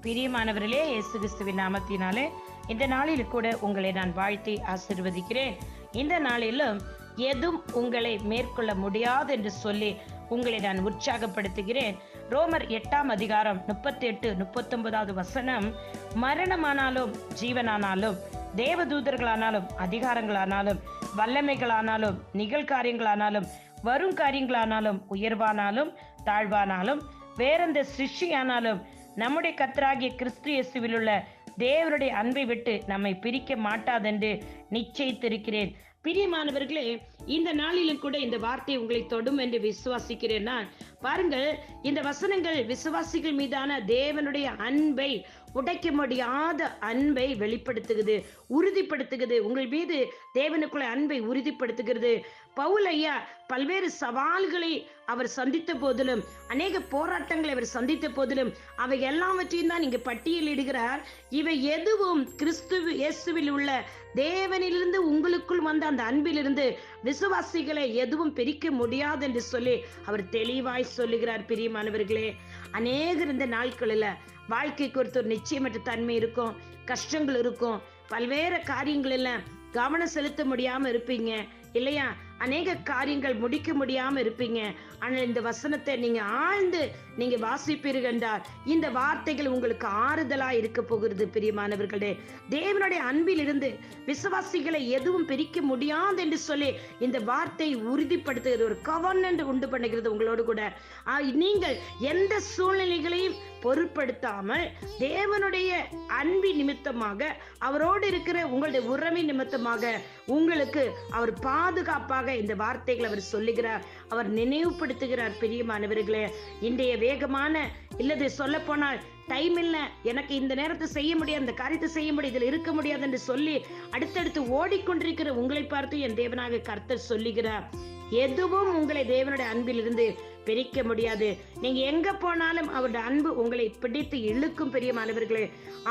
பிரியமானவர்களே, இயேசு கிறிஸ்துவின் நாமத்தினாலே இந்த நாளில் கூட உங்களை நான் வாழ்த்தி ஆசீர்வதிக்கிறேன். இந்த நாளிலும் எதுவும் உங்களை மேற்கொள்ள முடியாது என்று சொல்லி உங்களை நான் உற்சாகப்படுத்துகிறேன். ரோமர் 8 அதிகாரம் 38, 39 வசனம், மரணமானாலும் ஜீவனானாலும் தேவதூதர்களானாலும் அதிகாரங்களானாலும் வல்லமைகளானாலும் நிகழ்காரியங்களானாலும் வரும் காரியங்களானாலும் உயர்வானாலும் தாழ்வானாலும் வேறெந்த சிருஷ்டியானாலும் நம்முடைய கர்த்தராகிய கிறிஸ்து இயேசுவில் உள்ள தேவனுடைய அன்பை விட்டு நம்மை பிரிக்க மாட்டாதென்று நிச்சயித்திருக்கிறேன். பிரியமானவர்களே, இந்த நாளிலும் கூட இந்த வார்த்தை உங்களை தொடும் என்று விசுவாசிக்கிறேன். நான் பாருங்கள், இந்த வசனங்கள் விசுவாசிகள் மீதான தேவனுடைய அன்பை, உடைக்க முடியாத அன்பை வெளிப்படுத்துகிறது, உறுதிப்படுத்துகிறது. உங்கள் மீது தேவனுக்குள்ள அன்பை உறுதிப்படுத்துகிறது. பவுல் ஐயா பல்வேறு சவால்களை அவர் சந்தித்த போதிலும், அநேக போராட்டங்களை அவர் சந்தித்த போதிலும், அவை எல்லாவற்றையும் தான் இங்கு பட்டியலிடுகிறார். இவை எதுவும் கிறிஸ்து இயேசுவில் உள்ள தேவனிலிருந்து உங்களுக்குள் வந்த அந்த அன்பிலிருந்து விசுவாசிகளை எதுவும் பிரிக்க முடியாது என்று சொல்லி அவர் தெளிவாய் சொல்லுகிறார். பிரியமானவர்களே, அநேகர் இந்த நாட்களில் வாழ்க்கைக்கு ஒரு நிச்சயமற்ற தன்மை இருக்கும், கஷ்டங்கள் இருக்கும், பல்வேறு காரியங்களில் கவனம் செலுத்த முடியாம இருப்பீங்க இல்லையா? அநேக காரியங்கள் முடிக்க முடியாம இருப்பீங்க. ஆனால் இந்த வசனத்தை நீங்க ஆழ்ந்து நீங்க வாசிப்பீர்கள் என்றால் இந்த வார்த்தைகள் உங்களுக்கு ஆறுதலா இருக்க போகிறது. பிரியமானவர்களே, தேவனுடைய அன்பில் இருந்து விசுவாசிகளை எதுவும் பிரிக்க முடியாது என்று சொல்லி இந்த வார்த்தை உறுதிப்படுத்துகிறது, ஒரு கவர்னன்ட் உண்டு பண்ணுகிறது உங்களோடு கூட. நீங்கள் எந்த சூழ்நிலைகளையும் பொருட்படுத்தாமல் தேவனுடைய அன்பின் நிமித்தமாக, அவரோடு இருக்கிற உங்களுடைய உறவின் நிமித்தமாக உங்களுக்கு அவர் பாதுகாப்பாக இந்த வார்த்தைகள் அவர் சொல்லுகிறார், அவர் நினைவுபடுத்துகிறார். பிரியமானவர்களே, இன்றைய வேகமான இல்லது சொல்ல போனால் டைம் இல்ல, எனக்கு இந்த நேரத்தை செய்ய முடியாது, இந்த காரியத்தை செய்ய முடியாது, இதுல இருக்க முடியாது என்று சொல்லி அடுத்தடுத்து ஓடிக்கொண்டிருக்கிற உங்களை பார்த்து என் தேவனாக கர்த்தர் சொல்லுகிறார், எதுவும் உங்களை தேவனுடைய அன்பில் இருந்து பிரிக்க முடியாது. நீங்க எங்க போனாலும் அவருடைய அன்பு உங்களை பிடித்து இழுக்கும். பிரியமானவர்களே,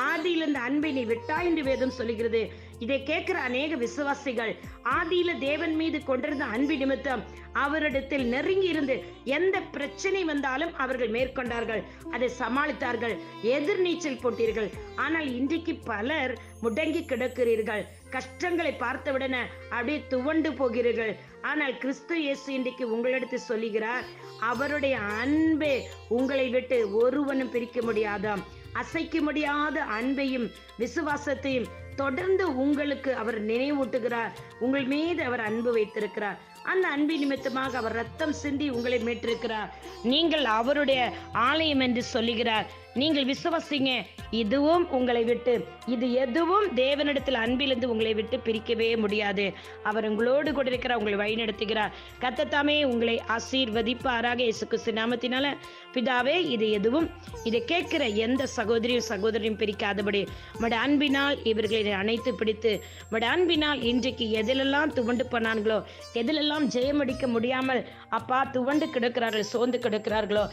ஆதியில் இந்த அன்பை நீ விட்டாய் என்று வேதம் சொல்லுகிறது. இதை கேட்கிற அநேக விசுவாசிகள் ஆதியில தேவன் மீது கொண்டிருந்த அன்பு நிமித்தம் அவரிடத்தில் நெருங்கி இருந்து எந்த பிரச்சனை வந்தாலும் அவர்கள் மேற்கொண்டார்கள், அதை சமாளித்தார்கள், எதிர்நீச்சல் போட்டீர்கள். ஆனால் இன்றைக்கு பலர் முடங்கி கிடக்கிறீர்கள், கஷ்டங்களை பார்த்தவுடனே அப்படியே துவண்டு போகிறீர்கள். ஆனால் கிறிஸ்து இயேசு இன்றைக்கு உங்களிடத்தில் சொல்லுகிறார், அவருடைய அன்பே உங்களை விட்டு ஒருவனும் பிரிக்க முடியாதாம். அசைக்க முடியாத அன்பையும் விசுவாசத்தையும் தொடர்ந்து உங்களுக்கு அவர் நினைவூட்டுகிறார். உங்கள் மீது அவர் அன்பு வைத்திருக்கிறார். அந்த அன்பின் நிமித்தமாக அவர் ரத்தம் சிந்தி உங்களை மீட்டிருக்கிறார். நீங்கள் அவருடைய ஆலயம் என்று சொல்லுகிறார். நீங்கள் விசுவாசிங்க, இதுவும் உங்களை விட்டு, இது எதுவும் தேவனிடத்தில் அன்பிலிருந்து உங்களை விட்டு பிரிக்கவே முடியாது. அவர் உங்களோடு கூட இருக்கிறார், உங்களை வழிநடத்துகிறார். கர்த்தர் உங்களை ஆசீர்வதிப்பாராக. இயேசு கிறிஸ்து நாமத்தினால பிதாவே, இது எதுவும் இதை கேட்கிற எந்த சகோதரியும் சகோதரியும் பிரிக்காதபடி உம்முடைய அன்பினால் இவர்களை அணைத்து பிடித்து, உம்முடைய அன்பினால் இன்றைக்கு எதிலெல்லாம் துவண்டு போனார்களோ, எதிலெல்லாம் ஜெயமடிக்க முடியாமல் அப்பா துவண்டு கிடக்கிறார்கள், சோர்ந்து கிடக்கிறார்களோ,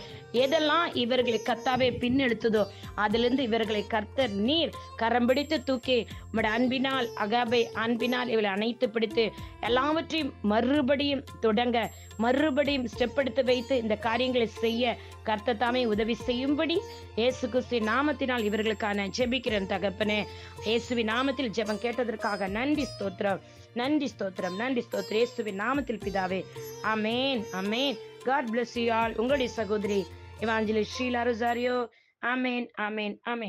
எதெல்லாம் இவர்களை கர்த்தாவே பின்னெடுத்ததோ அதிலிருந்து இவர்களை கர்த்தர் நீர் கரம் பிடித்து தூக்கி உம்முடைய அன்பினால், அகாபை அன்பினால் இவளை அணைத்து பிடித்து எல்லாவற்றையும் மறுபடியும் தொடங்க, மறுபடியும் ஸ்டெப் எடுத்து வைத்து இந்த காரியங்களை செய்ய கர்த்தர் தாமே உதவி செய்யும்படி இயேசு கிறிஸ்து நாமத்தினால் இவர்களுக்கான ஜெபிக்கிறேன் தகப்பனே. இயேசுவின் நாமத்தில் ஜெபம் கேட்டதற்காக நன்றி ஸ்தோத்திரம், நன்றி ஸ்தோத்திரம், நன்றி ஸ்தோத்திரம். இயேசுவின் நாமத்தில் பிதாவே, ஆமேன், ஆமேன். God bless you all. உங்களுடைய சகோதரி எவாஞ்சலிஸ்ட் ஷீலா ரொசாரியோ. ஆமேன், ஆமேன், ஆமேன்.